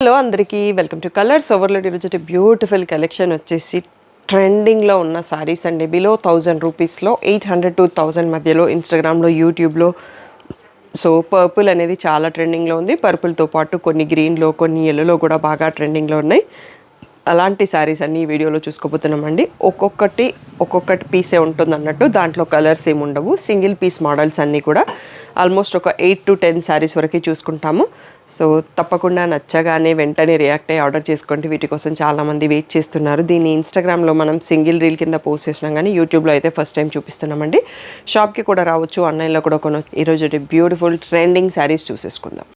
Hello అందరికీ welcome to colours overload. ఈరోజు beautiful collection వచ్చేసి ట్రెండింగ్లో ఉన్న సారీస్ అండి. బిలో 1000 రూపీస్లో 800 to 1000 మధ్యలో ఇన్స్టాగ్రామ్లో, యూట్యూబ్లో. సో పర్పుల్ అనేది చాలా ట్రెండింగ్లో ఉంది. పర్పుల్తో పాటు కొన్ని గ్రీన్లో, కొన్ని ఎల్లోలో కూడా బాగా ట్రెండింగ్లో ఉన్నాయి. అలాంటి శారీస్ అన్ని ఈ వీడియోలో చూసుకోబోతున్నామండి. ఒక్కొక్కటి పీసే ఉంటుంది అన్నట్టు, దాంట్లో కలర్స్ ఏమి ఉండవు. సింగిల్ పీస్ మోడల్స్ అన్నీ కూడా ఆల్మోస్ట్ ఒక 8 to 10 శారీస్ వరకు చూసుకుంటాము. సో తప్పకుండా నచ్చగానే వెంటనే రియాక్ట్ అయ్యి ఆర్డర్ చేసుకోండి. వీటి కోసం చాలామంది వెయిట్ చేస్తున్నారు. దీన్ని ఇన్స్టాగ్రామ్లో మనం సింగిల్ రీల్ కింద పోస్ట్ చేసినాం, కానీ యూట్యూబ్లో అయితే ఫస్ట్ టైం చూపిస్తున్నామండి. షాప్కి కూడా రావచ్చు, ఆన్లైన్లో కూడా కొనవచ్చు. ఈరోజు బ్యూటిఫుల్ ట్రెండింగ్ శారీస్ చూసేసుకుందాం.